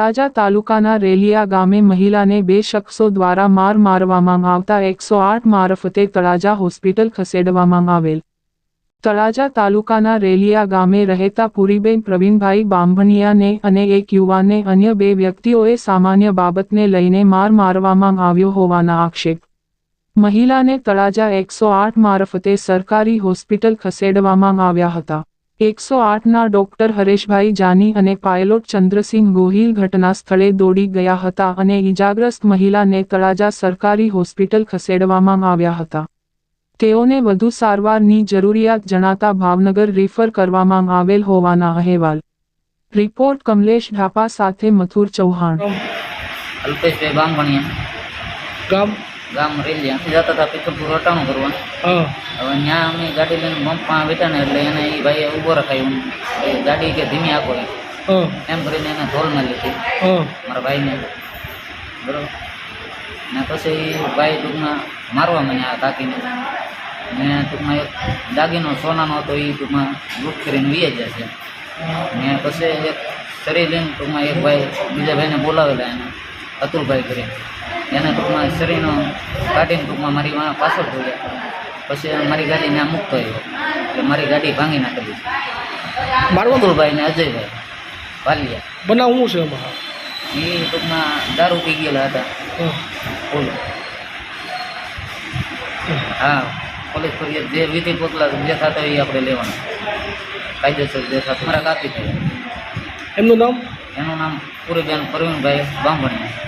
તળાજા તાલુકાના રેલિયા ગામે મહિલાને બે શખ્સો દ્વારા માર મારવામાં આવતા 108 મારફતે તળાજા હોસ્પિટલ ખસેડવામાં આવેલ। તળાજા તાલુકાના રેલિયા ગામે રહેતા પુરીબેન પ્રવીણભાઈ બાંભણિયાને અને એક યુવાનને અન્ય બે વ્યક્તિઓએ સામાન્ય બાબતને લઈને માર મારવામાં આવ્યો હોવાના આક્ષેપ। મહિલાને તળાજા 108 મારફતે સરકારી હોસ્પિટલ ખસેડવામાં આવ્યા હતા। 108ના ડોક્ટર હરેશભાઈ જાની અને પાયલોટ ચંદ્રસિંહ ગોહિલ ઘટના સ્થળે દોડી ગયા હતા અને ઈજાગ્રસ્ત મહિલાને તળાજા સરકારી હોસ્પિટલ ખસેડવામાં આવ્યા હતા। તેઓને વધુ સારવારની જરૂરિયાત જણાતા ભાવનગર રિફર કરવામાં આવેલ હોવાના અહેવાલ। રિપોર્ટ કમલેશ ઢાપા સાથે મથુર ચૌહાણ। અલ્પેશભાઈ બાંભણિયા ગામ ગામ રેલિયા જતા હતા પિકઅપ રટાણું કરવા। હા હવે ત્યાં અમે ગાડી લઈને બમ્પમાં બેઠા ને એટલે એને એ ભાઈએ ઊભો રખાયું એ ગાડી કે ધીમી આખો હા એમ કરીને એને ધોલમાં લીધી હા મારા ભાઈને બરાબર ને પછી ભાઈ ટૂંકમાં મારવા મને આ કાકીને ને ટૂંકમાં એક દાગીનો સોનાનો હતો એ ટૂંકમાં લૂંટ કરીને વીએ જાય છે ને પછી એક શરીર લઈને ટૂંકમાં એક ભાઈ બીજા ભાઈને બોલાવેલા એને અતુલભાઈ કરીને એને ટૂંકમાં શરીરનો કાઢીને ટૂંકમાં મારી પાછળ જોયા પછી મારી ગાડી ત્યાં મૂકતો આવ્યો એટલે મારી ગાડી ભાંગી નાખેલી મારવા અતુલભાઈ ને અજયભાઈ વાલિયા બનાવ શું છે એમાં? એ ટૂંકમાં દારૂ પી ગયેલા હતા બોલો હા પોલીસ ફરિયાદ જે વિધિ પગલાં જે થતા હોય એ આપણે લેવાના કાયદેસર જે થતું મારા કાપી થાય એમનું નામ? એનું નામ પૂરીબેન પ્રવીણભાઈ બાંભણિયા।